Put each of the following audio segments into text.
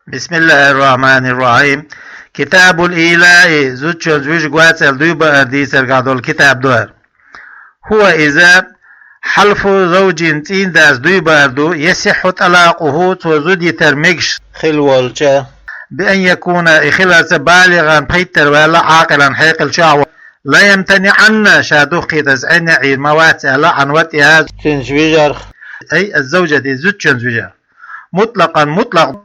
بسم الله الرحمن الرحيم. كتاب الإيلاء زوجل زوج قواتل دوبا دي سرقادول كتاب دوار. هو إذا حلف زوج تين داس دوبا دو يصح طلاقه وزود يترمكش خلوالجا بأن يكون إخلاص بالغا بيتر ولا عاقلا حيقل شعوة لا يمتنع عنا شادوخي تزعين عيد موات لا عن واتها تنجويجر أي الزوجة دي زوجة زوجة مطلق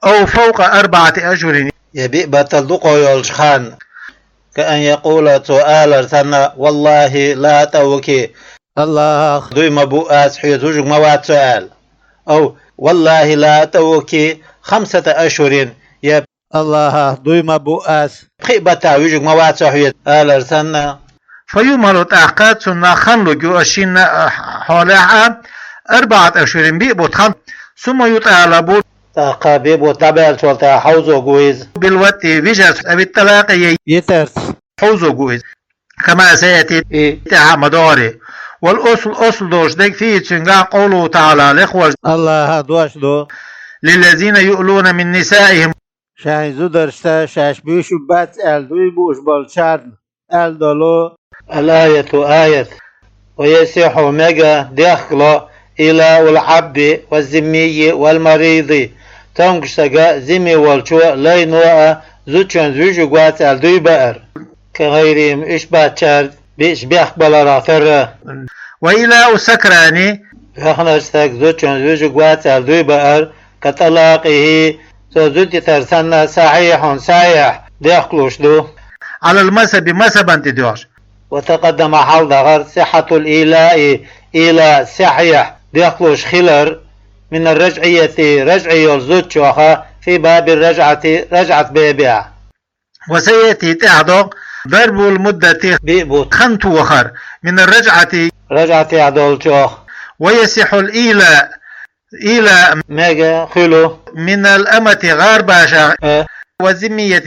أو فوق 4 أشهر يبي بتلدقو يلشخان كأن يقول سؤال سنة والله لا توكي الله دوي مبوءات حيث موات سؤال أو والله لا توكي 5 أشهر يب الله دوي مبوءات خيبتا يوجد موات سحيث آل سنة فيمر تأقات سنة خنلق أشين حولها 4 أشهر بيبوت ثم يطالب تقابيب وطبع سلطة حوزو قويز بالوقت بجرس أبي الطلاق يترس حوزو قويز كما سيأتي مداري والأصل دوش ديك فيه تشنقا قوله تعالى لإخوة الله دوش دو للذين يؤلون من نسائهم شاهي زودرشتا شاش بيشو بات دوي بوش بالشارن دولو الآية آية ويسيح ميجا داخله إلى العبد والزمي والمريض تنقشتغا زمي والشو لينوء زوجان زوجو قوات دوي بأر كغيرهم إشبات شارد بيش بيخبال رافر وإلى السكراني فخنشتك زوجان زوجو قوات دوي بأر كطلاقه زوجي ترسنا صحيح داخلوش دو على المذهب انت دوش وتقدم حال دغر صحة الإيلاء إلى صحيح داخلوش خلر من الرجعية رجعي الزوجة في باب رجعة بيبيع وسيأتي تعدو ضرب المدة بيبوت خنت وخر من رجعة عدول ويصح الإيلاء ميجا خلو من الأمة غارباشا وزمية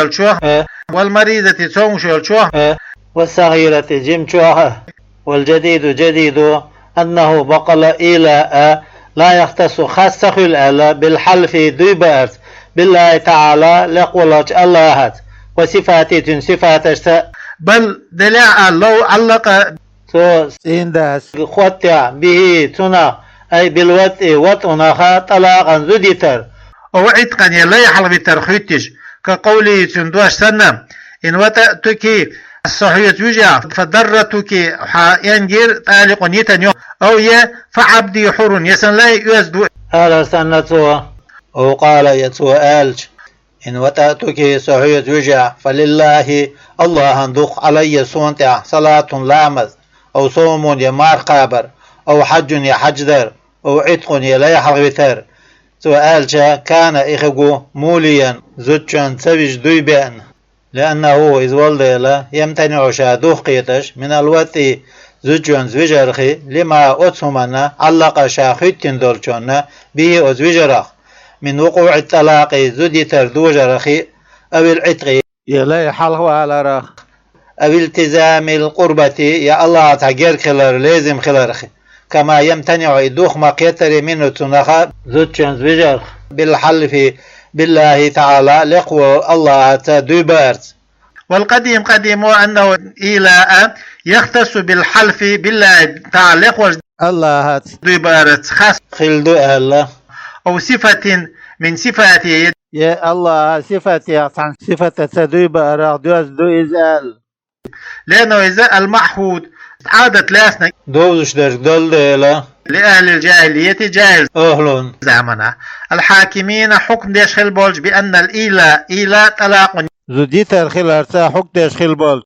الشوه والمريضة تونش الشوه والصغيرة جيم شوه والجديد أنه بقل إيلاء لا يختص خاصة خلال بالحلف دوبارت بالله تعالى لقولج الله وصفات صفات بل دلع لو علق سينداس خوتع به تنا أي بالوطء وطنها طلاقا زدتر أو عتقا لا يحل بالترخيتش كقوله تندوش سنة إن وتأتك الصحية يجع فضرتك ينجر طالق يتنيو أو فعبدي حر يسن لا يزدو هذا سنة أو قال يتسؤالج إن وتأتك صحية يجع فلله الله هندوق علي صونتع صلاة لامز أو صوم يمار قابر أو حج يحجدر أو عتق لا يحل بتر سؤالج كان إخجو موليا زوجان سبج دويبان لأنه إذ والله يمتنع شادوخ قيتش من الوقت زوجان زوجرخي لما أتسمنا علق شاخيتين دولشون به أزوجرخ من وقوع الطلاق زودي تردوجرخي أو العتق يلا يحلو على رخ أو التزام القربة يا الله تعجر خلر لازم خلرخي كما يمتنع يدوخ ما قيتر منه تنخ زوجان زوجرخ بالحلف بالله تعالى لقوى الله تدبرت والقديم قديم أنه إيلاء يختص بالحلف بالله تعالى لقوى الله دبرت خاص خلدو الله أو صفة من صفاته يا الله صفتي عن صفة تدبر دوز دو إزال لأنه إذا المحفوظ عادة لاسنا دوزش درك دل لأهل الجاهلية جاهل أهلون زمنا الحاكمين حكم ديشخل بولج بأن إيلاء طلاق زدي ترخيل أرسا حكم ديشخل بولج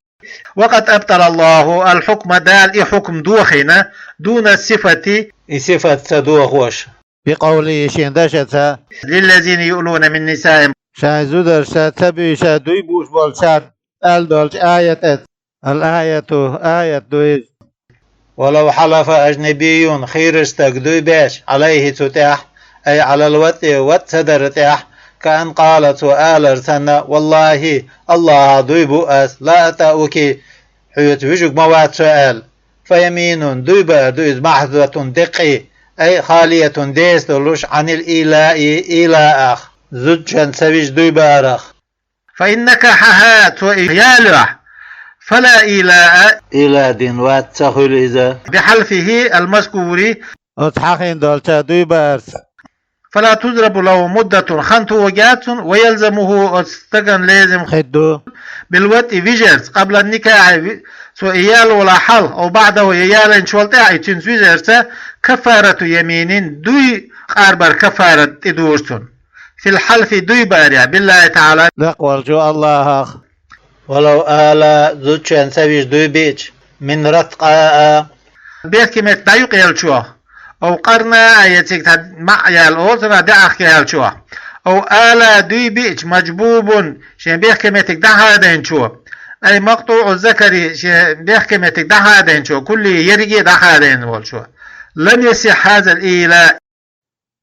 وقد أبطل الله الحكم دال حكم دوخنا دون الصفة صفة تدوخ وش بقوله شندشتها للذين يؤلون من نسائهم شاهزو درشا تبي شادوي بوش بولشار الدولج آية الآية آية دويز ولو حلف أجنبي خير استقدوي باش عليه تتاح أي على الوت وتسدر تاح كأن قالت سؤال سنة والله الله دوي بؤس لا أتأوكي حيث وجوك موات سؤال فيمين دوي بأردويز محظة دقي أي خالية ديس دلوش عن الإيلاء إلى آخ زوجان سويج دوي بارخ فإن نكحها وإيالها فلا إيلاء إلى دين وات تخل إذا بحلفه المذكور أتحقين دولتا دوي بارس فلا تضرب له مدة خنت وجات ويلزمه استقن لازم خدو بالوقت فيجرز قبل النكاح سو إيال ولا حل أو بعده إيال إن شولتا إتشن فيجرز كفارة يمين دوي أربر كفارة إدورسون في الحلف دوي بارع بالله تعالى لقوال جو الله ولو آلا زوجان سويج دوي بيج من رتقاء بيحكي دايق يلشوه أو قرنا يتك مع يالأوتنا دعخ يالشوه أو آلا دوي بيج مجبوب شين بيحكي دع هذا شو أي مقطوع الذكري شين بيحكي دع هذا شو كل يرجي دع هذا شو لم يصح هذا الإيلاء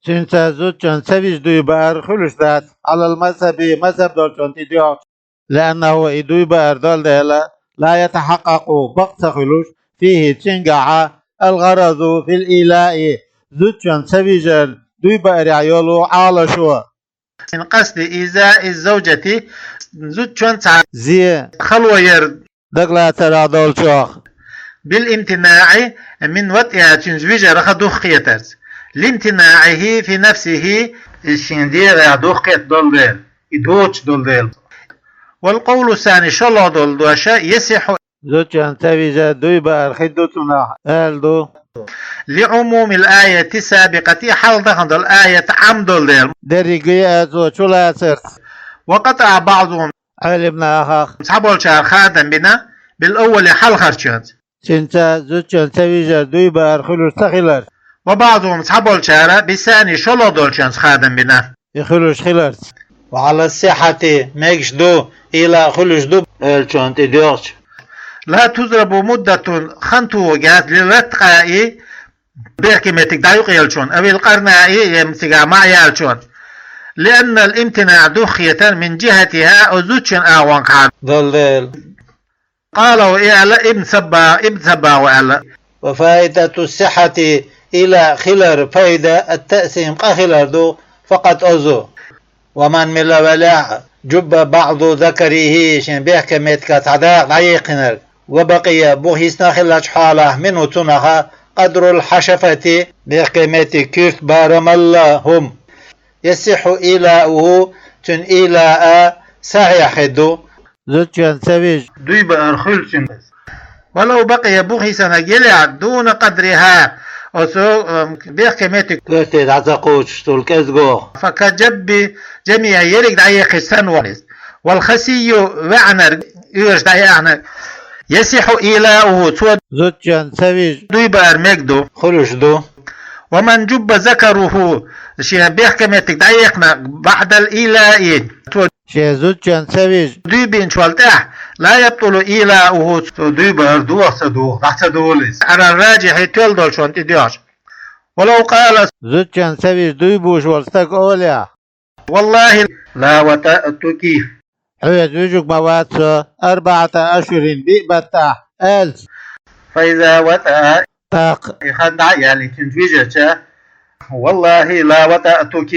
شنتا زوجان سويج دوي بار خلوش ذات على مذهب دولتون تديوك لأنه إدوي بار دول ديلا لا يتحقق وقت خلوش فيه تنقع الغرض في الإيلاء زوجان سويجر دوي بار يولو على شو من قصد إيذاء الزوجة زوجان زي خلوة ير دقلا ترى دول شوخ بالامتناع من وطئها تنزويجر خدوخ خيترز لامتناعه في نفسه الشندير يدوخ دول ديل يدوش دول ديل والقول الثاني شلو دول دوشا يصح زوجان سويجر دوي بار خدوتنا ألدو لعموم الآية السابقة حال دخل الآية عم دول ديل دريقية وشولا سرت وقطع بعضهم علمنا أخاخ صحبوا الشهر خادم بنا بالأول حل خرشات شنتا زوجان سويجر دوي بار خلوش تخلر وبعضهم صحبوا الشهر بالثاني شلو دول شانس خادم بنا يخلوش خلرت وعلى الصحة ميكش دو إلى خلوش دو الشانت إديوش لا تضرب مدة خنتو وجات للرتقاء بحكمتك دايق يلشون أو القرناء يمسك مع يلشون لأن الامتناع دخية من جهتها أزوجن آوان قال ضلل قالوا إعلا ابن سبا وإعلا وفائدة الصحة إلى خلر فائدة التأسيم قخلر دو فقط أزو ومن ملا ولا جب بعض ذكره شن بحكمتك تعداق عيقنر وبقي بوهيسنا خلاج حاله منه تنها قدر الحشفة بحكمة كيرت بارم الله هم يصح إيلاؤه تن إيلاء صحيح دو زوجان سويج دوي بأرخلشن ولو بقي بوهيسنا جلع دون قدرها بحكمة كيرت عزقوش تول كزغو فكجب جميع يرق دعيق السنوانس والخسي وعنر يرش دعيق يصح إيلاؤه زوجان سويج دوي بأرمكدو خلوش دو ومن جب ذكره شيء بيحكمة دعيقنا بعد الإيلاء شيء زوجان سويج دوي بين شوالتاح لا يبطل إيلاؤه دوي بأردو أخصدو أخصدوليس على الراجح تولدول شوان تديوش ولو قال زوجان سويج دوي بوش والستك أوليا والله لا وتأتك حيث وجوك مواتسو 4 أشهر بيبتا ألس فإذا وتأ تاق يخدع يعني تنفيجة والله لا وتأتك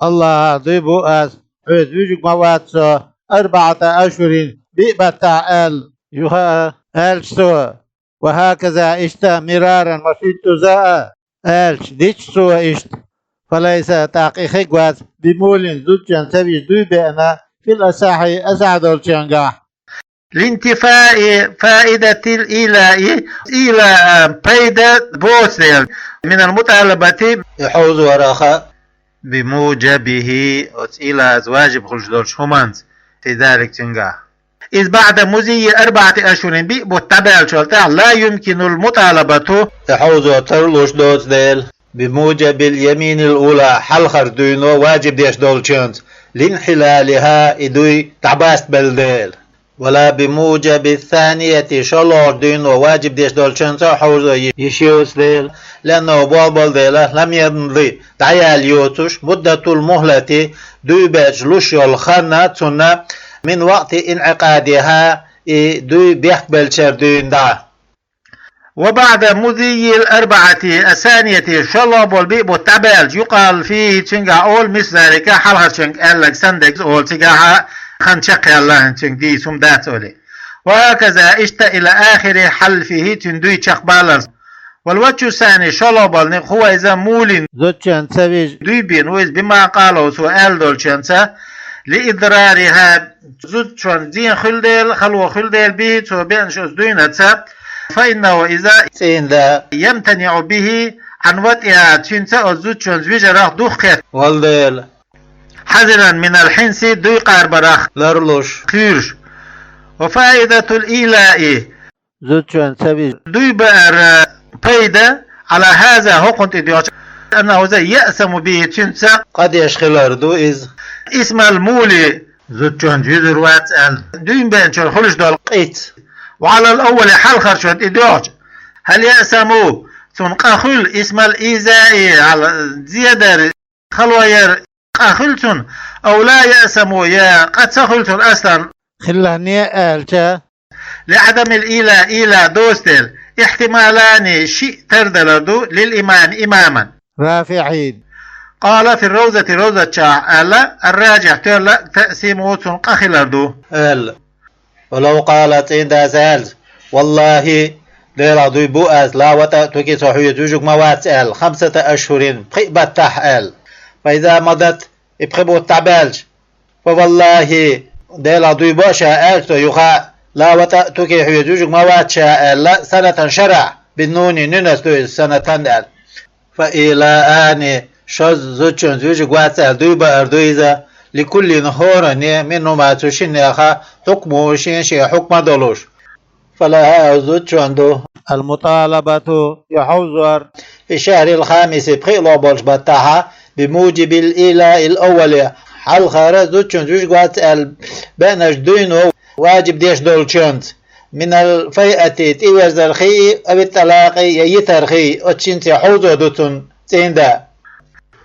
الله ضيبو أس حيث وجوك مواتسو 4 أشهر بيبتا أل يها ألسو وهكذا اشت مرارا وشدت زاء ألش ديش سو اشت فليس تاقي خقوات بمول زوجان سويج دوي بأنا في الأساحي أسعد الشنقاح لانتفاء فائدة الإيلاء إلى فائدة بوسل من المطالبة يحوز وراخا بموجبه إلى أزواج بخلش دولش همانز في ذلك تنقاح إذ بعد مزي 4 أشهر بالتبع الشلطة لا يمكن المطالبة يحوز وترلوش دوت ديل بموجب اليمين الأولى حلخر دينو واجب ديش دولشنز لانحلالها إدوي تعباست بلديل ولا بموجب الثانية شلور دينو واجب ديش دولشنز حوز يشيوس ديل لأنه بابل ديله لم يمضي دعيال يوتش مدة المهلة دوي بجلوش يلخنا تنا من وقت انعقادها دوي بيحبل شردين دا وبعد مضي الأربعة الثانية شلب البيب والتبالج يقال فيه تنجا أول مثل ذلك حلها تنج ألك سندك أول تنجا خنشق الله تنج دي سمدات أولي وهكذا اشت إلى آخر حلفه تندوي تشقبالر والوجه الثاني شلب هو إذا مولين زوجان سبيج دويبين ويز بما قالوا سؤال دولشنسا لإضرارها زوجان دين خلدل خلو خلدل به تو بين شوز دوينتسا فإنه إذا يمتنع به عن وطئها تنسى الزوجان زوجة دوخت والدل حذرا من الحنس دوي قاربرخ لرلوش خيرش وفائدة الإيلاء زوجان سبيج دوي بأر بيدا على هذا هقنت إديوش أنه زي يأسم به تنسى قد يشخل أردو إذ اسم المولي زوجان جيدر واتسأل دوين بين شو خلش دول قيت وعلى الأول حال خرشوت إديوش هل يأسموا تنقخل اسم الإيزاء على زيادة خلوير قخلتن أو لا يأسموا يا قد سخلتن أصلا خلاني آلتا لعدم الإيلاء دوستل احتمالان شيء تردلدو للإيمان إماما رافعين قال في الروزة روزة شاء الراجع ترلا تقسيمه تنقخلردو ولو قالت عند سأل والله ليلة دوي بؤس لا وتأتوكي صحية جوجك موات سأل 5 أشهر بقبت تحال فإذا مضت ابخبوا التعبالج فوالله ليلة دوي بؤشا آلتو يخا لا وتأتوكي حية جوجك موات شاء لا سنة شرع بالنون ننس دوي سنة تندل فإلى آن شوز زوجون زوجك واتسأل دوي بأر دويزا لكل نهور منه ما تشين أخا حكمه شين حكم دولوش فلها زوج عنده المطالبة يحوزر في الشهر الخامس بخيلو بولش بتاعها بموجب الإيلاء الأول حال خارج زوج واتسأل بين جدينه واجب ديش دولشنت من الفيئة تيور زرخي أو التلاقي يترخي أتشنت يحوزو دوتون تيندا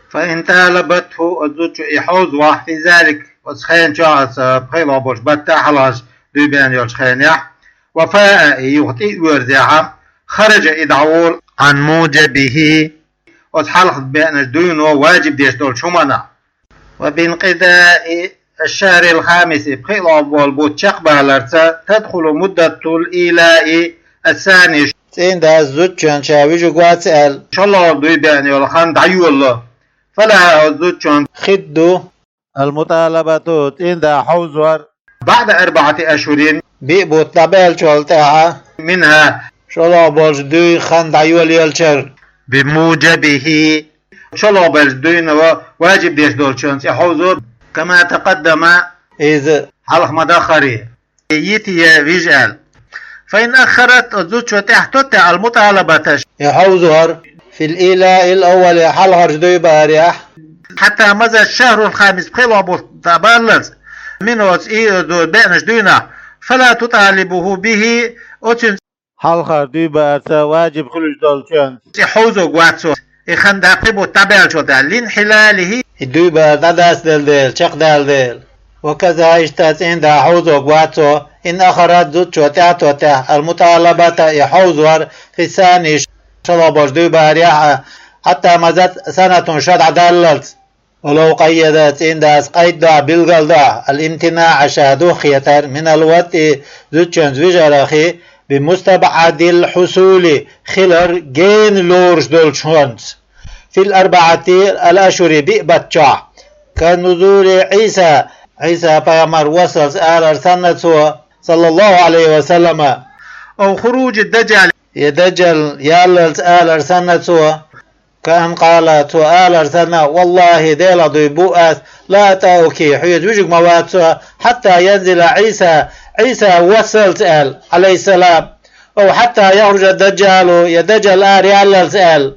فإن طالبته الزوج يحوز واحد في ذلك وسخين شاس بخيلو بولش بتاعها دوبان يلشخين يح وفاء يغطي ورزيها خرج إدعول عن موجبه وتحلق بأن دونه واجب ديش دول شمنا وبانقضاء الشهر الخامس بخيل أول بوتشق بهالرسا تدخل مدة الإيلاء الثاني سين دا الزوجان شاويجو قواتسأل إن شاء الله دوي بأن يلخان دعيو الله فلا الزوجان خدو المطالبة سين دا حوزور بعد 4 أشهر بيبو الطبال شولتها منها شلو بولش دوي خان دعيو اليالشر بموجبه شلو بولش دوي واجب ديش دول شانس يحوزو كما تقدم إذ حلق مداخري يتي فيجال فإن أخرت الزوج وتحتت المطالبة يحوزور في الإيلاء الأول حلقر دوي باريح حتى مزى الشهر الخامس بخيلو أبو تبالز منه بأنش دوينا فلا تطالبه به أتن حلقر دوي بارتا واجب خلوش دول شانس يحوزو قواتسو إخان داقبو تبال شو دا لانحلاله دوي بارتا داس دل شق دل وكذا اشتات عند حوزو قواتسو إن أخرت زوج وتعتوته المطالبة يحوزور في الثاني شلبوش دوي باريح حتى مزت سنة شد دللت ولو قيدت عند قيد بالقلد الامتناع شهدو خيتر من الوقت زوجن زوجرخي بمستبعد الحصول خلر جين لورش دولشونس في 4 الأشهر بيبتشع كنزول عيسى بيامر وصل آل سنة صلى الله عليه وسلم أو خروج الدجال يدجل يالل آل سنة كان قال آل سنة والله ديلا ضيبوءات لا تأوكي حيث وجك موات حتى ينزل عيسى وصل سأل عليه السلام أو حتى يخرج الدجال يدجل يالل سأل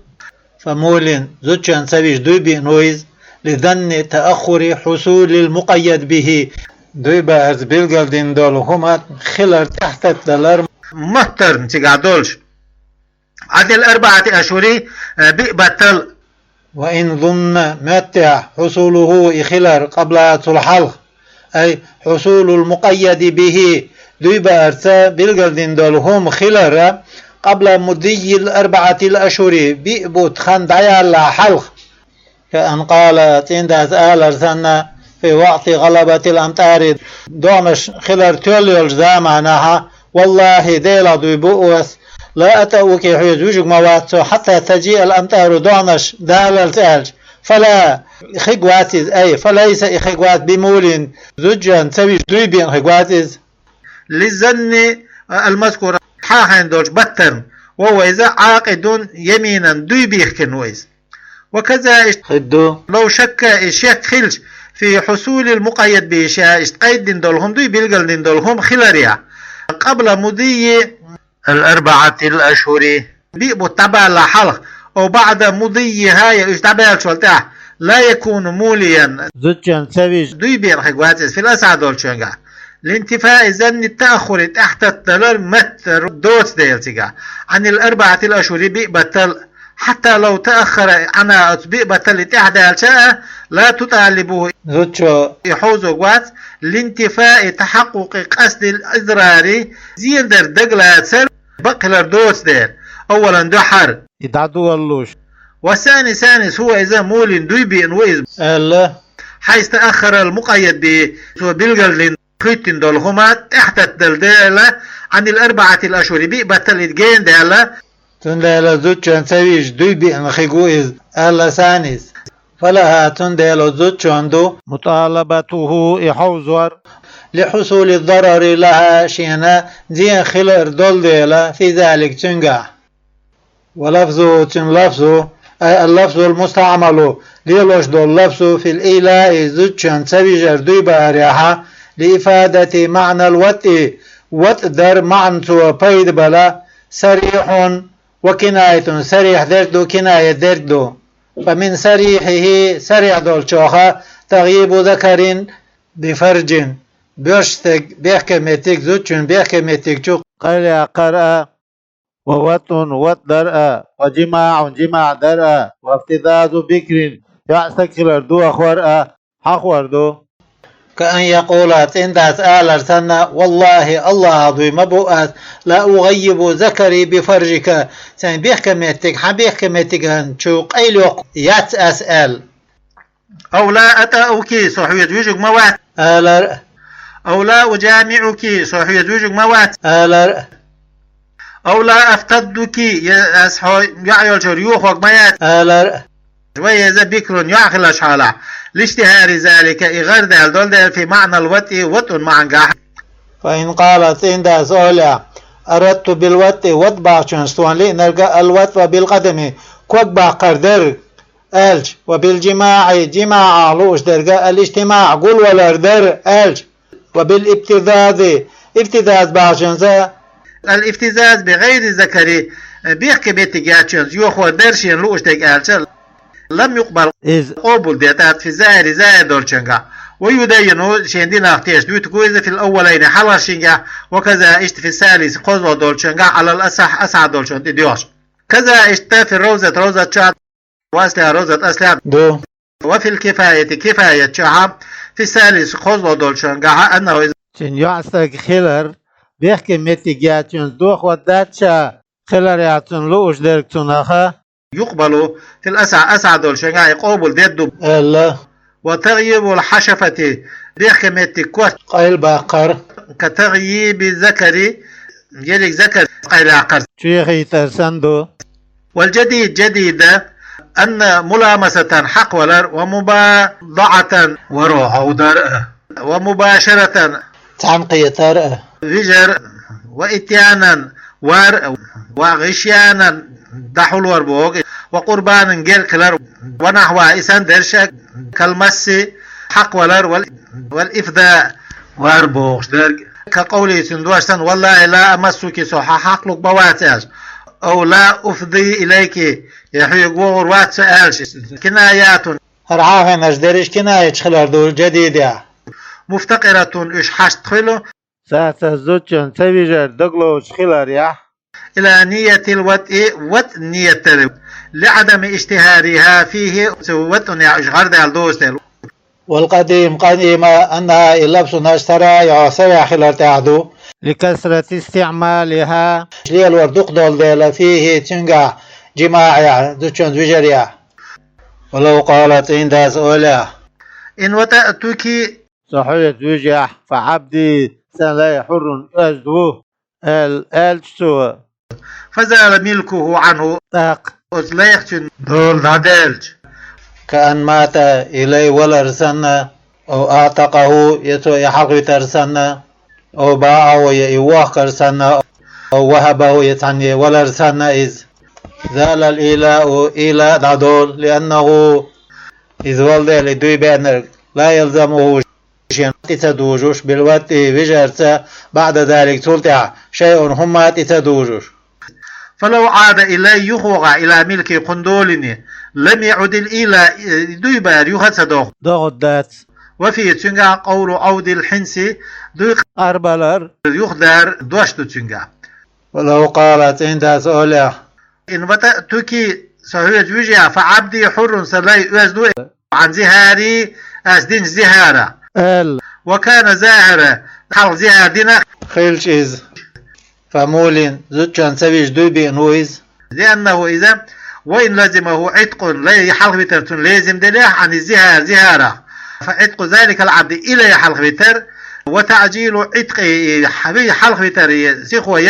فمولين زوجان سبيش دوبي نويز لظن تأخر حصول المقيد به دوبا از بلغلدين دول هما خلر تحت الدلار مهتر نتقعدولش عدل 4 أشهر بيبتل وإن ظن متى حصوله خلر قبل الحلق أي حصول المقيد به دوبا أرسا بلغلدين دول هم خلر قبل مضي الأربعة الأشهر بيئبوت خندعيا لا حلق كأن قال تنداز آل سنة في وقت غلبة الأمطار دونش خلر توليول زامنها والله ديلا دويبوس لا أتوك حيزوجك مواتو حتى تجيء الأمطار دونش دال التالج فلا خقواتيز أي فليس إخقوات بمول زوجا تسوي دويبين خقواتيز للزن المذكور حاهن دوش بطن وهو إذا عاقد يمينا دويبيخ كنويز وكذا لو شك الشيخ خلش في حصول المقيد بإشياء قيد دولهم دوي بيلقل دولهم خلاريا قبل مضي الأربعة الأشهر بيبو تبع لحلق أو بعد مضي هاي تبع شولتاه لا يكون موليا زوجا سويج دوي بيرخقواتيز في الأسعى دول شنقا لانتفاء زن التأخر تحت التلر متر دوت ديلتقا عن الأربعة الأشهر بيبتل حتى لو تأخر عن بيبتل تحدى الشاء لا تطالبه يحوز قوات لانتفاء تحقق قصد الإضرار زين در دقلات سر بقلر دوت دير أولا دحر يدعدو اللوش والثاني هو إذا مول دويبي انويز حيث تأخر المقيد بيلقل خيتين دولهما تحت الدلدالة عن الأربعة الأشهر بيبتل الجين دالة تندل زوجان سويج دويبي ان خيقويز ألا سانيس فلها تندل زوجان دو مطالبته يحوزور لحصول الضرر لها شينا زين خلر دولدالة في ذلك تنقع ولفظه تنلفظه أي اللفظ المستعمل ليلوش دول لفظه في الإيلاء زوجان سويجر دويبا رياحة لإفادة معنى وت در معنى سوى بيد بلا سريح وكناية سريح دردو كناية دردو فمن سريحه سريح دول شوخة تغييب ذكر بفرج بيشتك بيحكمتك زوجن بيحكمتك شو قال قرأ ووت درأ وجماع درأ وافتذاذ بكر يعسكر دو أخور حخور دو كأن يقولات إنداس آلر سنة والله الله عظيم مبؤات لا أغيب ذكري بفرجك سين بيحكمتك حبيحكمتك هنشوق أيلوق يتأسأل أو لا أتأوك صحية وجهك موات آلر أو لا أجامعك صحية وجهك موات آلر أو لا أفتدك يعيل شريوخ وقميات آلر وإذا بكر يعقل أشحالا لاشتهار ذلك إغير دول في معنى الوطء وط مع نجاح فإن قالت إن سؤال أردت بالوط وطبع شنستوان لنرجع الوط وبالقدم كوكبع قردر ألج وبالجماع جماع علوش درجة الاجتماع قول والأردر ألج وبالابتذاذ بعشنزا الافتزاز بغير ذكري بيحكي بيتجاتشنز يوخو درشين لوش ديك ألج لم يقبل قبول ديتات في زائر دولشنغا ويدين شندينا اختيش دوتكو إذا في الأولين حلا شنغا وكذا اشت في الثالث قوزو دولشنغا على الأصح أسعى دولشن ديوش كذا اشت في روزة شاد وأسلها روزة أسلها دو وفي كفاية شعب في الثالث قوزو دولشنغا أنه إذا شن يعسك خلر بيحكي متجاتشن دوخ وداتشا خلر يعطن لوش دركتون أخا يقبلوا في الأسعى دولشنغا يقوبل ديدو الله وتغييب الحشفة بيحكمة كوت قيل باقر كتغييب الذكر يلك ذكر قيل عقر شيخي ترسندو والجديد أن ملامسة حق ولر ومباضعة وروح ودرء ومباشرة تعنقية ترأى فجر وإتيانا وغشيانا دحول وربوغ وقربان جيل كلر ونحو إسان درشك كالمس حق ولر والإفداء وربوغ درج كقولي سندوشتن والله لا أمسك صحا حقلك بواتاج أو لا أفضي إليك يحيي قوغر واتسألش كنايات هرعاها نجدرش كناية خلال دول جديدة مفتقرة إش حشت خلو ساعة زوجن تبيجر دقلوش خلال يح إلى نية الوطء نية لعدم اشتهارها فيه وطن يا إشغار دال دوستل والقديم قديمة أنها اللبس نشترى يعصي خلال تعدو لكثرة استعمالها ليه الوردق دول ديلا فيه تنقع جماعة دوشن زوجريا ولو قالت عند سؤالها إن وتأتك صحيح وجع فعبدي سلا حر أجدو الألتسو فزال ملكه عنه تاق أزليختن دول دادلج كأن مات إلي ولرسنا أو أعتقه يسو يحق ترسنا أو باعه يواه كرسنا أو وهبه يتعني ولرسنا إذ زال الإله إلى دادول لأنه إذ ولد لدوي بأنر لا يلزمه شيء تتدوجوش بالوقت بجرسة بعد ذلك تلتع شيء هم تتدوجوش فلو عاد إلي يخوغ إلى ملك قندولني لم يعد إلى دويبار يخسدوه ضغدات وفي تنجا قول عود الحنسي دوي أربلر يخدر دوشتو تنجا ولو قالت عند سؤاله إن وتأتك سهوية وجع فعبدي حر سلاي أزدو عن زهاري أزدين زهارة وكان زاهرة حل زهار دينا خيلش إز فمولين زوجان سبيش دوبي نويز لأنه إذا وإن لزمه عتق لا يحلق بتر لازم دليل عن الزهار زهارة فعتق ذلك العبد إلى يحلق بتر وتعجيل عتق حبي حلق بتر سيخو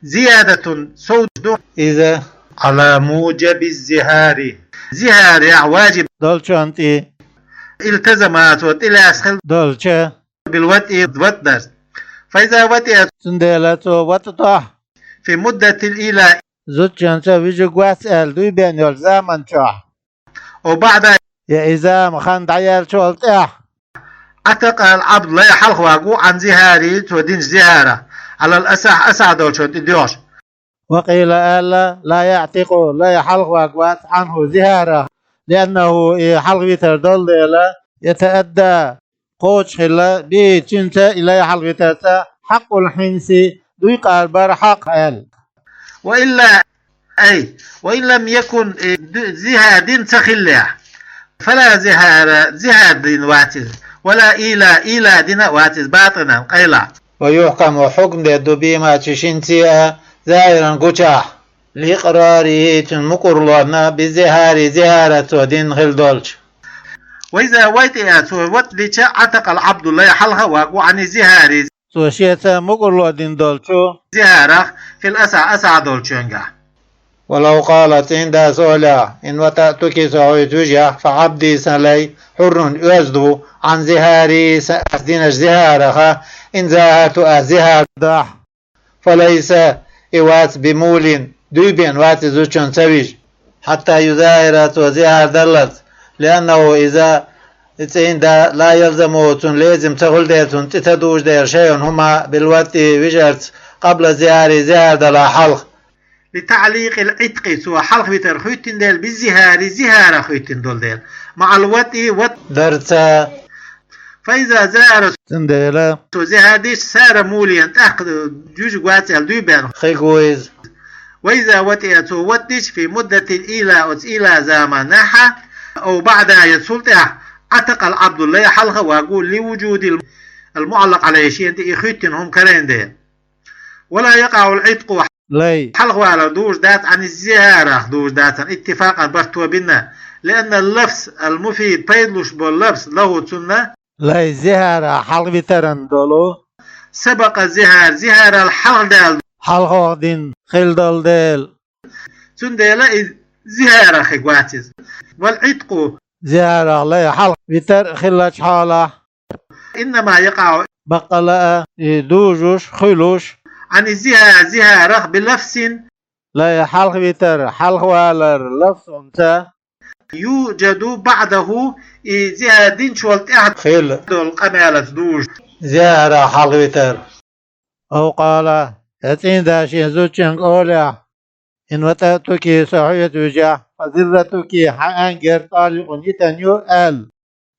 زيادة سود إذا على موجب الزهار زهار واجب دولشانتي التزمات وإلى أسخل دولشة بالوطء وتدرس فإذا وطئت سندلتو وتطح في مدة الإله زوجان سبيش قواسل دوي بين الزامن شح وبعد يا إذا مخان عيال شولتح عتق العبد لا يحلق واقو عن زهاري ودين زهارة على الأسح أسعد وشوت الديوش وقيل ألا لا يعتق لا يحلق واقوات عنه زهارة لأنه حلق بتردل لا يتأدى قوش خلا بيتشنسا إلى حلق ترسا حق الحنسي دوي قال حق أل وإلا أي وإن لم يكن زهاد سخلة فلا زهاد دين واتز ولا إلى دين واتز باطنا قيلا ويحكم حكم دو بما تشنسي زائرا قشاح لإقراره تنمقر بزهار زهارة ودين خلدولش وإذا ويتئت وتلك عتق العبد لا يحلها واقو عن زهار سوشيتا مقر دين دولشو زهارة في الأسع دولشونغا ولو قالت عند سؤالا إن وتأتك سعوي توجه فعبدي سلي حر يزدو عن زهاري سأسدين زهارها إن زهرت أزهار دح فليس إوات بمول دوبين وات زوجون سويج حتى يزاهرت وزهار دلت لأنه إذا عند لا يلزمه لازم تقول ديرتون تتدوج دير شيء هما بالوقت وجرت قبل زهار دلا حلق لتعليق العتق سوى حلق بتر خويتن ديل بالزهار زهار خويتن دول ديل مع الوطي درتا فإذا زار سنديلا زهاديش سار موليا تأخذ جوج قواتل دوبان خيقويز وإذا وطئت وطيش في مدة إلى زمنها أو بعدها يسلطها عتق العبد الله حلقه وأقول لوجود المعلق على شيء أنت إخوتهم كرين ديل ولا يقع العتق لي حلقه على دوش دات عن الزهارة دوش دات اتفاقا برتوا بنا لأن اللفظ المفيد بيدلوش باللفظ له سنة لا زهر حلق بترن دولو سبق زهر الحلق دال حلق دين خل دول ديل سنديلا زهر خيقواتز والعتق زهر لا حلق بتر خلش حالة إنما يقع بقلاء دوجوش خلوش عن زهر بلفظ لا حلق بتر حلق والر لفظ انت يوجد بعده زهادين شولت احد خيل دول قمالة دوش زهر حلق بتر أو قال اتين داشين زوجين قولا إن وتأتك صحية وجه فذرتك حانجر طالق يتنيو آل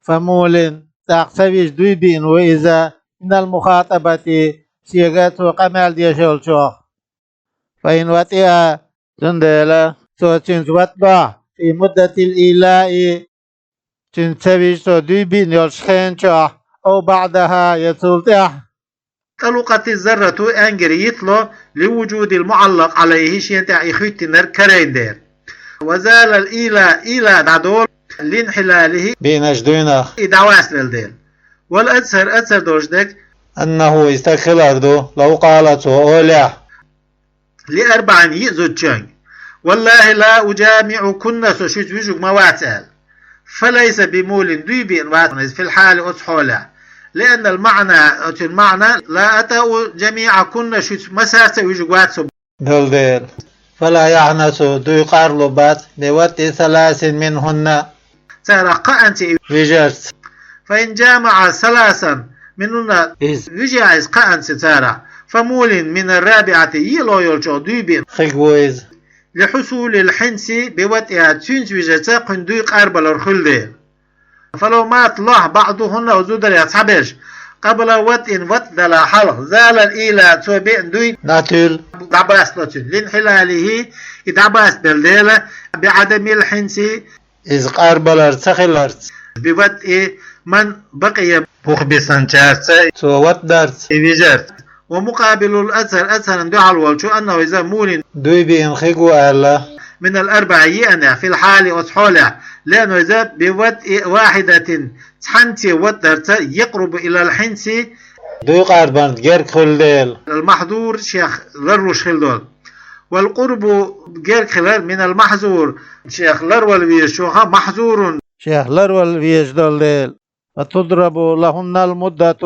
فمول تقسبيش دويبين وإذا من المخاطبة سيغت وقمال ديشول شوخ فإن وطئ سندلا سوچين وطبع في مدة الإيلاء تنتبه تو دوي بين يلشخين شا أو بعدها يتلتح طلقت الذرة أنجري يطلع لوجود المعلق عليه شينتع يخيط كرين دير وزال الإيلة دعدول لانحلاله بينجدونا إدعواس للديل والأدسر دوجدك أنه يستخل أرضه لو قالت أولع لأربع يأزد جنگ والله لا أجامع كنا سوشيت ويجوك مواتل فليس بمول دويبين واتنز في الحال أصحولا لأن المعنى لا أتأو جميع كنا شوت مساسة ويجوك واتسو دل فلا يعنس دوي قارلبات بوت ثلاث منهن ترقى أنت فيجرت فإن جامع ثلاثا منهن ويجعز قأنت ترى فمول من الرابعة يلو يلجو دويبين خيقويز لحصول الحنس بوتئها تنس وجهة قندوق أربل الخلد فلو مات الله بعضهن وزودر يصحبش قبل وط دل حلق زال الإيلة توبئ دوي ناتل دعباس لتن لانحلاله دعباس بلديلة بعدم الحنس إذ قاربلر تخلرت بوتئ من بقي بخبسان جارت سوات دارت بيجرت ومقابل الأثر دعا الوالشو أنه إذا مول دوي بين خيقو ألا من الأربع يأنا في الحال أصحولة لأنه إذا بوطء واحدة تحنتي ودرت يقرب إلى الحنس دوي قاربان غير خلدل المحظور شيخ لروش خلدول والقرب غير خلال من المحظور شيخ لرول ويشوها محظور شيخ لرول ويشدل دل فتضرب لهن المدة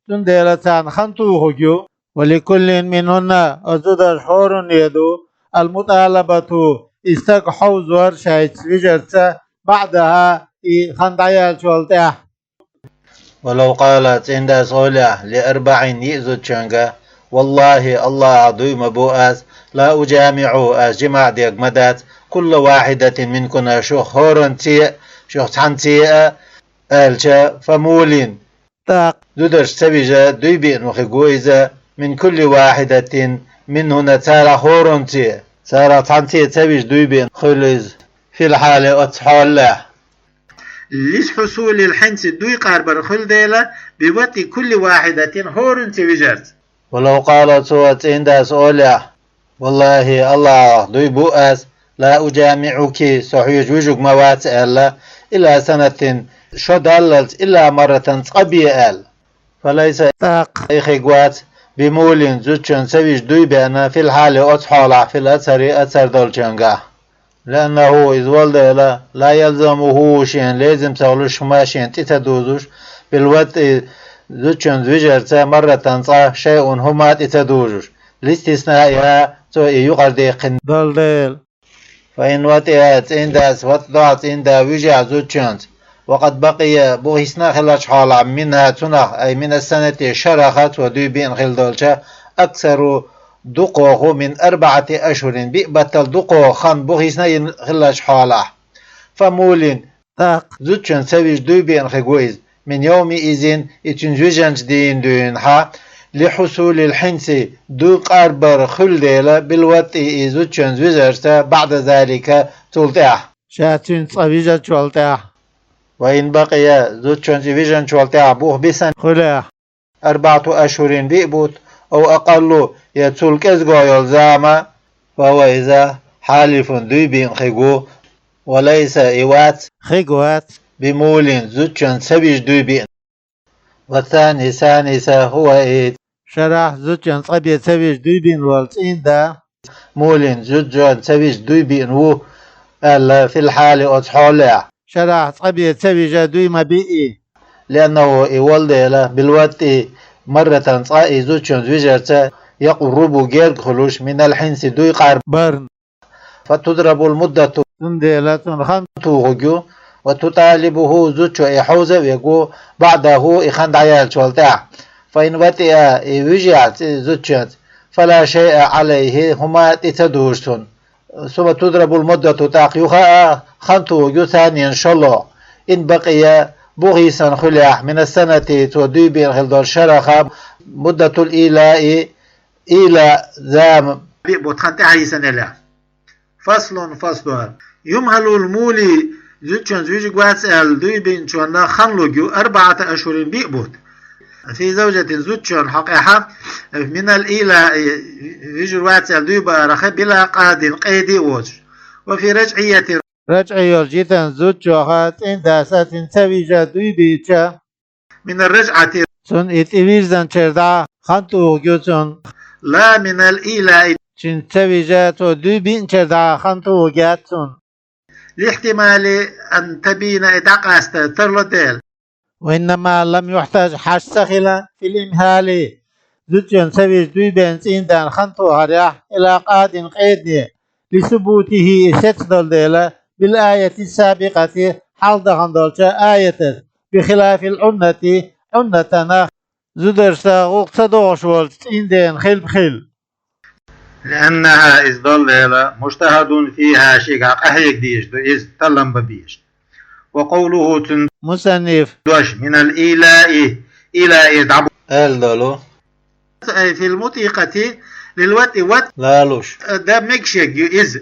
تندلتان خنتوه ولكل منهن أزود حور يدو المطالبة استقحو زور شايت وجرت بعدها خندعيال شولتها ولو قالت عند صولع لأربع يئزد شنغا والله الله عضوي مبوئاس لا أجامع أجمع ديك مدات كل واحدة منكن شوخ هورن تيئ شوخ تحن تيئ آلشا فمولين تاق دودرش سبيجا دوي بئن وخيقوئزا من كل واحدة من هنا تارا هورنتي تارا تانتي تبيج دوي بئن خلز في الحالة أتحولة ليش حصول الحنس دوي قاربر خلديلة بوطي كل واحدة هورنتي وجرت ولو قالت سوات عندها أولع والله الله دوي بؤاس لا أجامعك صحيح وجوك موات ألا إلى سنة شدلت إلا مرة تقبي فليس تاق إخيقوات بمول زوجن سويج دوي بأنا في الحالة أصحالة في الأثر دولشنغا لأنه إذ ولد لا يلزمه شيء لازم تغلوش ما شيء تتدوزوش بالوقت زوجن زوجرتا مرة تنصى شيء هما تتدوزوش لاستثنائها تو يقردي قن دل فإن وطئت عندها وطلعت عندها وجع زوجن وقد بقي بوهسنا خلاش حالا منها تنخ أي من السنة شرخت ودوي بين خلدولشا أكثر دقوه من 4 أشهر بيقبتل دقوه خان بوهسنا خلاش حالا فمولين زوجن سويج دوي بين خقويز من يوم إذن اتنزوجن جدين دوينها لحصول الحنس دو قاربر خلديلا بالوطئ زوجن زوجرتا بعد ذلك تلتح شاتين صبيجة تلتح وإن بقي زوجن زوجن تلتح بوه بسن خلاه 4 أشهر بيبوت أو أقل يتلك إزغو يلزام فهو إذا حالف دوي بين خيقو وليس إيوات خيقوات بمول زوجن سبيج دوي بين والثاني ثانيسا هو إيد شرح زوجن صبي سبيج دوي بين والتين دا مول زوجن سبيج دوي بين و ألا في الحال أصحولع شرح صبي سبيج دوي مبيئي لأنه يولد بالوقت مرة صائي زوجن زوجرتا يقرب غير خلوش من الحنس دوي قارب برن فتضرب المدة تندلة خنتوغو وتطالبه زوجو إحوزة ويقو بعده إخاند عيال شوالتاع فإن وطئ وجعت زوجات فلا شيء عليه هما تتدوشتون ثم تضرب المدة تاقيوها خنتوغو ثانيا شلو إن بقي بغيسا خلع من السنة تودي بين خلدر شرخة مدة الإيلاء إلى ذام بوتخنت عيسا لا فصل يمهل المولي زوجون زوج قواتسأل دوي بين شوانا خنلوجو 4 أشهر بيقبوت في زوجة زوجون حقيقة من الإله يجر واتسأل دوي بارخ بلا قيد ووج وفي رجعي جيتن زوجو خات إن داسات سويجة دوي بيتشا من الرجعة سن إتويرزن شردا خانتو جوتون لا من الإله چن سويجة تو دوي بين شردا خانتو جاتون لاحتمال أن تبين إدعقاست ترلتيل وإنما لم يحتاج حاج سخلا في الإمهال زوجون سويج دوي بنزين دان خانتو هريح إلى قاد قيدني لثبوته ستدل ديلا بالآية السابقة حال دخندلشا آية بخلاف العنة عنتنا زدرسا غقصدوش والت إندين خل بخل لأنها إذ ضلل مجتهد فيها شقاق أهيك ديش إذ تلم ببيش وقوله مصنف تندوش من الإيلاء إلى إدعب دولو في المطيقة للوت وت لالوش ده مكشك إذ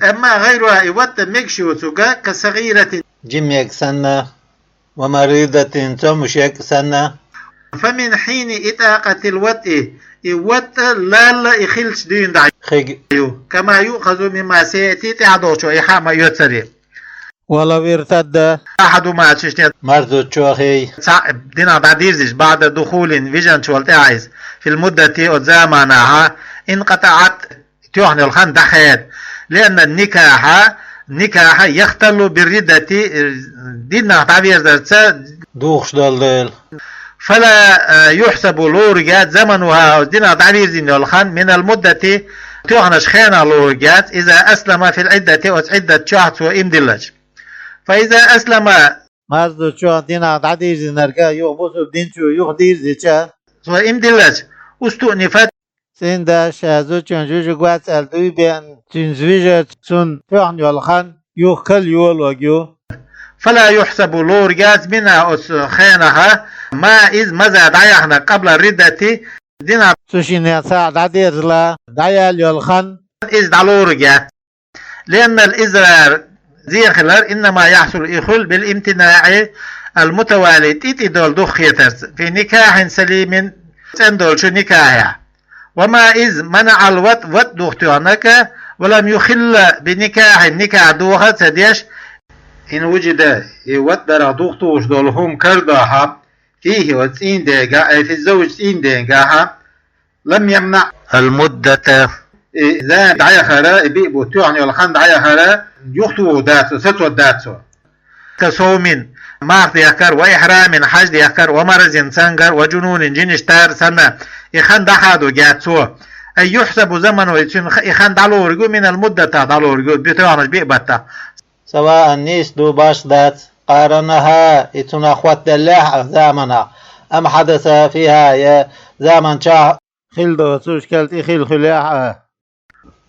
أما غيرها وت مكشو تقا كصغيرة جميك سنة ومريضة تمشيك سنة فمن حين إطاقة الوت وت لا إخلش دين دعيو كما يؤخذ مما سيأتي تعدوشو إحاما يتسري ولو ارتد أحد ما تشتين مرضو تشوخي دينا بعديرزش بعد دخول فيجن شوالتعيز في المدة وزامنها انقطعت تيوحن الخان دخيت لأن النكاح يختل بالردة دينا تعبير دوخش دلدل فلا يحسب لورجات زمنها دينا تعبير زين الخان من المدة تيوحنش خينا لورجات إذا أسلم في العدة وعدة شهر وإمدلج فإذا أسلم مرضو تشوخ دينا تعدير زينركا يوخبوسو بدينشو يخدير زيشا وإمدلج استؤنفت سندا شازو چون جوجو قوات الدوي بين تنزويجة سن فعن يولخان يوخل يولوغيو فلا يحسب لورجات منها خينها ما إذ ماذا دعيحنا قبل الردة دينا سوشينيا ساعد عدير لا دعيال يولخان إذ دعلورجات لأن الإزرار زي خلال إنما يحصل إخل بالامتناع المتوالي تيتي دول دخيترس في نكاح سليم تندول شو نكاح وما إذ منع الوت دختوانك ولم يخل بنكاح نكاح دوخة تديش إن وجد يودر دختوش دولهم كردها فيه وتسين ديقا أي في الزوج تسين ديقاها لم يمنع المدة إذا دعي خلا بيبو تعني والخان دعي خلا يختو داتو ستو داتو كصوم مارت يكر وإحرام حج يكر ومرض سنجر وجنون جنشتار سنة إخان دحادو جاتسو أي يحسب زمنه إخان دالورجو من المدة دالورجو بيتوانش بيقبتا سواء النيس دو باش دات قارنها إتنا أخوات الله زامنا أم حدث فيها يا زامن شاه خلدو سوش كالتي خلاح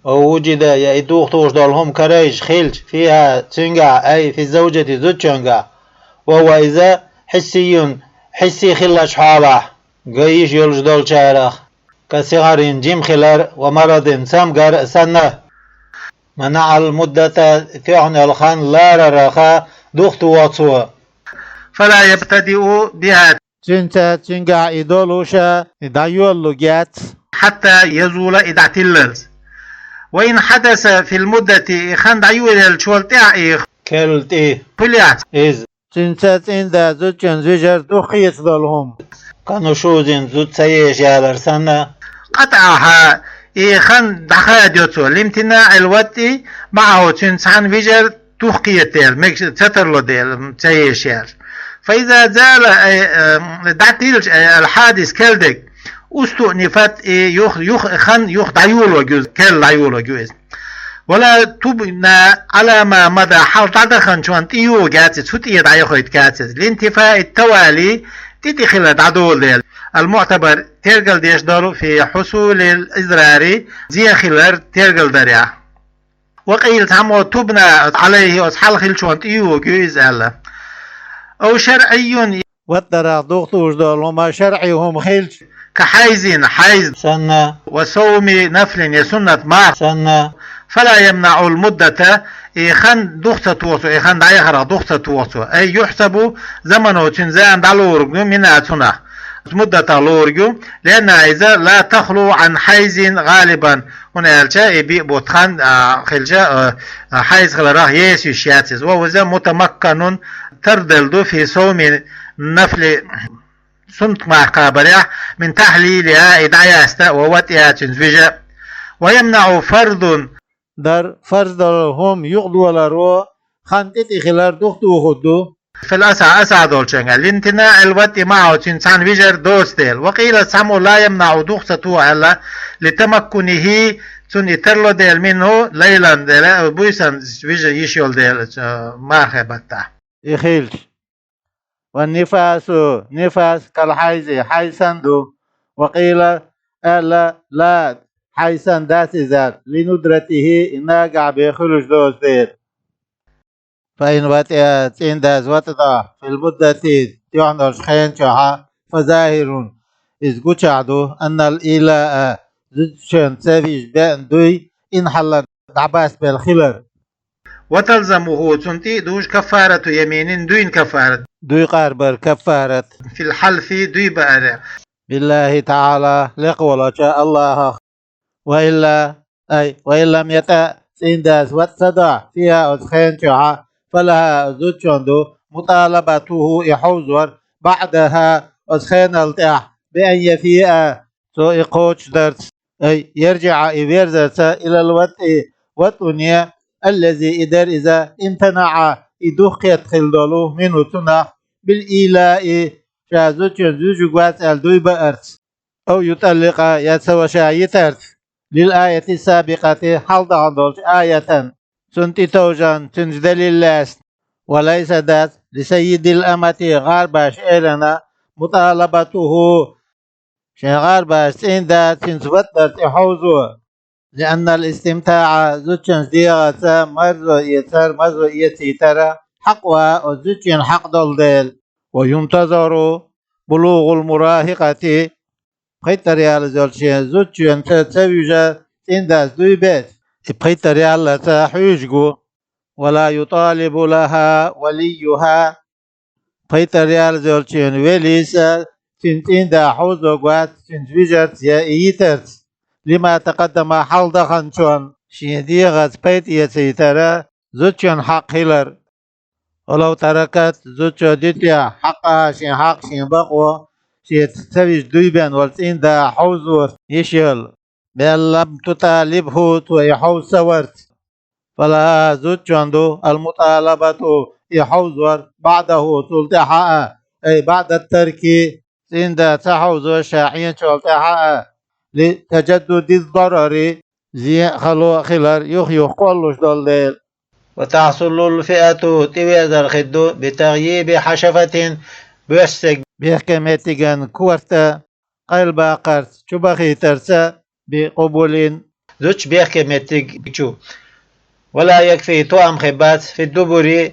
ووجد يا إدوخ توش دولهم كريج خلج فيها تنقع أي في الزوجة زوجنقع وهو إذا حسي خلش حالة قيش يلج دول شارخ كصغر جيم خلر ومرض سمقر سنة منع المدة فعن الخان لا رخا دخت واتسوا فلا يبتدئ بها تنقع إدولوشا إدايولو جات حتى يزول إدعتلز وإن حدث في المدة خان دعيول الشوالتاع كالتي فليات إذ تنسات إندا زوجن زوجر دخيت دولهم كانوا شوزين زوج سيش يالر سنة قطعها خان دخاديوتو لامتناع الوقت معه تنسان فيجر تخيتيل ميك سترلو ديل سيش يال فإذا زال دعتيل الحادث كالدك استؤنفت يخ دعيولو جوز كل دعيولو جوز ولا تبنى على ما مدى حال تدخن شوان تيو جاتس فتية دعيخويت جاتس لانتفاء التوالي تدخل دعدول ديل المعتبر ترقل ديش دارو في حصول الإزراري زي خلال ترقل داريا وقيل تعمو تبنى عليه أصحال خل شوان تيو جوز ألا أو شرعي ودرا دكتور دولهما شرعيهم خلش كحيز حيز سنة وصوم نفل يسنة مار سنة فلا يمنع المدة إيخان دخت توسو إيخان دايخرا دخت توسو أي يحسب زمنه تنزان دالورجو من أتنا مدة لورجو لأن إذا لا تخلو عن حيز غالبا هنا الجاء بوتخان خلجاء حيز غلراه يسو شياتيز وهو متمكن تردل في صوم نفل سنت مع قابلة من تحليلها إدعاء استاء وواتئها تنزوجة ويمنع فرض در فرض هم يغدو ولا رو خانتت إخلال دختو خدو في الأسعى دولشنغا لامتناع الوات معه تنسان فيجر دوستيل وقيل سمو لا يمنع دخته على لتمكنه تن يترلو ديل منه ليلا ديل بويسان فيجر يشيول ديل مارخي بطا يخيلش والنفاس نفاس كالحيز حيسان دو وقيل ألا لا حيسان داس ذات لندرته ناقع بخلوش دوستيل فإن واتئت عند واتضع في المدة يعنى شخين شعا فظاهر إذ قشعدو أن الإله زدشن سافيش بأن دوي إن حل دعباس بالخلر وتلزمه تنتي دوش كفارة يمين دوين كفارة دوي قاربر كفارة في الحلف دوي بأرع بالله تعالى لقول شاء الله وإلا أي وإن لم يتأ عند واتضع فيها أشخين شعا فلها زوجندو مطالبته يحوزور بعدها أسخين التاح بأن يفيء سو إقوش درس أي يرجع إبيرزرس إلى وطنيا الذي إدر إذا امتنع إدوخ يدخل دولو منه تنخ بالإيلاء شازوچن زوجوات الدوي بأرس أو يطلق يتسوى شايترس للآية السابقة حل دعندولش آية سنتي توجان تنجدل اللاس وليس ذات لسيد الأمة غارباش إلنا مطالبته غارباش إن ذات تنسبتر تحوزو لأن الاستمتاع زوجن ديغة مرزو يتر حقوا زوجن حق دل وينتظر بلوغ المراهقة قيتر يالزولشين زوجن تتسويجا إن ذات دوي بيت بقيت ريال تحويجو ولا يطالب لها وليها بقيت ريال زولشين وليس تنتين دا حوزو قوات تنتويجت يا إيترت لما تقدم حلد خانشون شيديغت بيت يتيترا زوجن حق هيلر ولو تركت زوجو ديتيا حقها شين حق شين بقوة شي تتسويج دويبان والتين دا حوزو يشيل بأن لم تطالبه ويحوز سورت فلا زوجندو المطالبة يحوزور بعده تلتحاء أي بعد الترك عند تحوز شاحين تلتحاء لتجدد الضرر زي خلو خلر يخيو قولوش دليل وتحصل الفئة تويزر خدو بتغييب حشفة بيشتك بيحكمتغن كورتا قلبا قرس شبخي ترسا بقبول زوج بيحكمتك شو ولا يكفي توام خبات في الدبر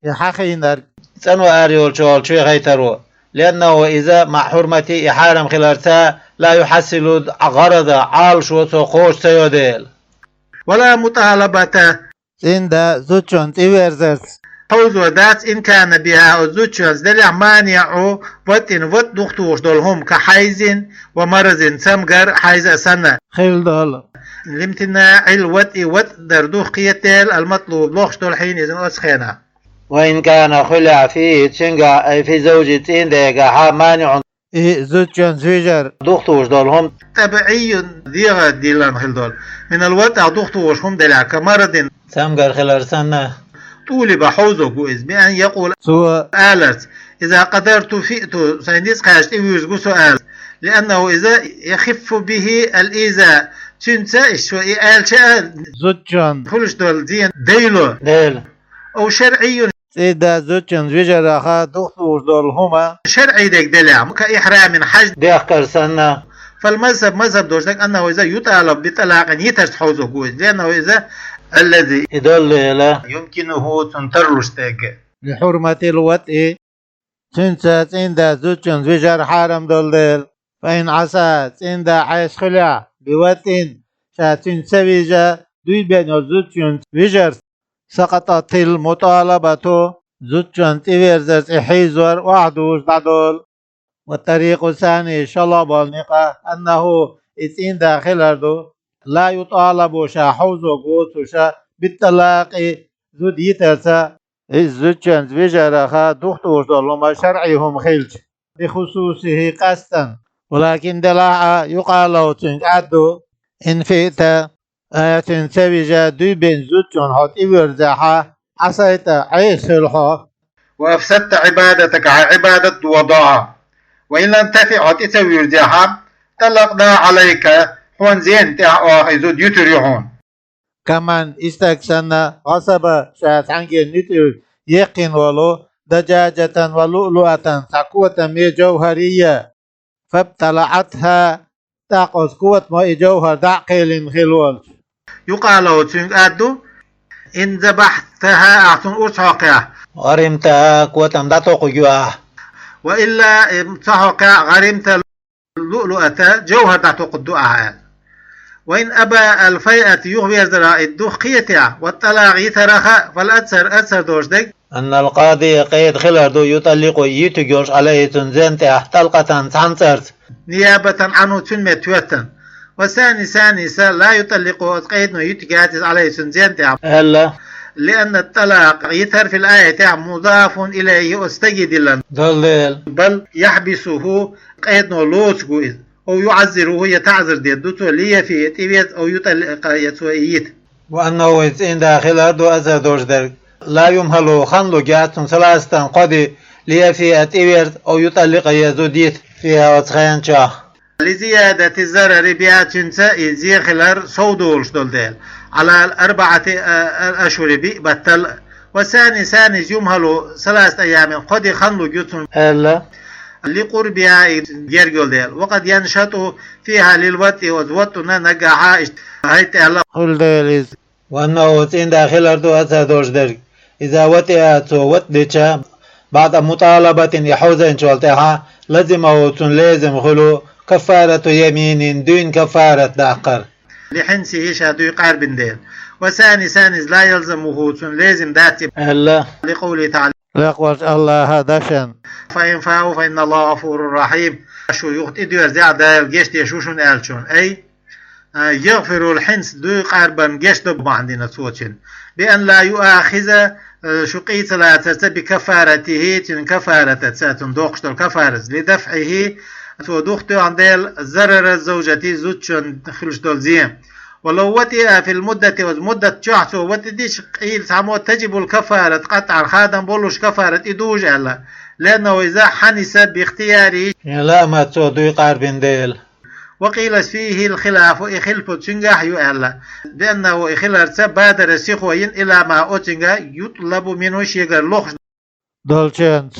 يحقينر سنو أريول شوال شوي غيترو لأنه إذا مع حرمة إحارم خلارتا لا يحصل غرض عال شو سوقوش سيوديل ولا مطالبة عند زوجون تيورزرز حوزو ذات إن كان بها زوجوز دلع مانع وطن وط دختوش دولهم كحيز ومرز سمجر حيز سنة خيل دول لامتناع الوط دردوخ قيتل المطلوب لوخش دول حين إذن أسخينا وإن كان خلع فيه تشنجا أي في زوجتين ديجا مانع زوجون زوجر دختوش دولهم تبعي ديغا ديلان خيل دول من الوط دختوش هم دلع كمرض سمجر خلال سنة طولب حوزه جوز بأن يقول آلت إذا قدرت فئت سينديس قاشت يوزجو سؤال لأنه إذا يخف به الإيذاء تنسى شوي آل شاء زوجان كلش دول ديلو أو شرعي إذا زوجان زوجر دختوش دول هما شرعي ديك دلع كإحرام حج ديخكر سنة فالمذهب مذهب دوشتك أنه إذا يطالب بطلاق يترس حوزه جوز لأنه إذا الذي يدل لا يمكنه تنترلشتك لحرمة الوطء تنسات عند زوجن زوجر حرم دلدل فإن عسات عند عيش خلع بوطء شاتن سويجة دوی بين زوجين ويجر سقطت المطالبة زوجين تيفيرزر إحيزور وعدوش دادول. والطريق الثاني شلب النقا أنه إتين داخل أردو لا يطالب شاحوز وقوتش بالطلاق زود يترسى الزوجين ويجرخا دختوش دولما شرعيهم خلج بخصوصه قصدا. ولكن دلاعة يقال له تنقعدو إن فئت آية سويجة دوي بين زوجون حط إبرزاحة عصيت عيش الحق وأفسدت عبادتك عبادة وضاعة وإن لم تفع حط إسوي رزاحة طلقنا عليك هون زين زود يتريحون. كمان استكسنا غصب شاس عنك نتر يقين ولو دجاجة ولؤلؤة تقوة مي جوهرية فابتلعتها تاقص قوة ما جوهر دعقل خلول. يقال له تنقادو إن ذبحتها أعطن أرسحقها غرمتها قوة مدتوق جواه وإلا صحقها غرمت اللؤلؤة جوهر دعتوق الدعاء. وإن أبى الفيئة يغبير ذراء الدخية والطلاق يترخى فالأكثر دوشدك أن القاضي قيد خلردو يطلق يتجوش عليه تنزنت طلقة تنصرت نيابة عنه تنمي توتن. وثاني لا يطلق قيد يتجاتز عليه تنزنت هلا لأن الطلاق يتر في الآية مضاف إليه استجد دليل بل يحبسه قيد لوتسكو أو يعذره يتعذر ديدوتو ليه في تبيت أو يطلق يتوئيت. وأنه إن داخل أردو أزر دوشدر لا يمهل خنلو جاتن ثلاثة قد ليه في أتبيت أو يطلق يزوديت فيها وتخيان شاه لزيادة الزرر بياتنسا يزيخلر سودولش دولديل على الأربعة أشهر بطل. وثاني يمهل 3 أيام قد خنلو جوتن هلا لقربها يرجل ديل وقد ينشط فيها للوت وزوتنا نجاحا هيت الله قل ديليز. وأنه إن داخل أردو أزر دوشدر إذا وطئت وطدتش بعد مطالبة يحوز إن شولتها لازمه لازم خلو كفارة يمين دون كفارة داقر لحنسه شادو يقار بنديل. وثاني لا يلزمه لازم داتي هلا لقوله تعالى لقوة الله دشن فإن فاو فإن الله غفور رحيم. شو يخت إدوار زعدال جيشت يشوشون ألشون أي يغفر الحنس دو قربا جيشت عندنا صوتين بأن لا يؤاخذ شقي ثلاثة بكفارته تن كفارة ساتن دوقشت الكفارة لدفعه تو دوختو عندال زرر الزوجة زوجن خلش دول زين. ولو وطئ في المدة ومدة شعثو وتديش قيل سامو تجب الكفارة قطع الخادم بولوش كفارة إدوج ألا لأنه إذا حنس باختياره لا ما تسودو يقار بنديل. وقيل فيه الخلاف إخلف تنجح يؤلا بأنه إخلال بادر سيخوين إلى ما أتنجح يطلب منه شيء لخش دولشنس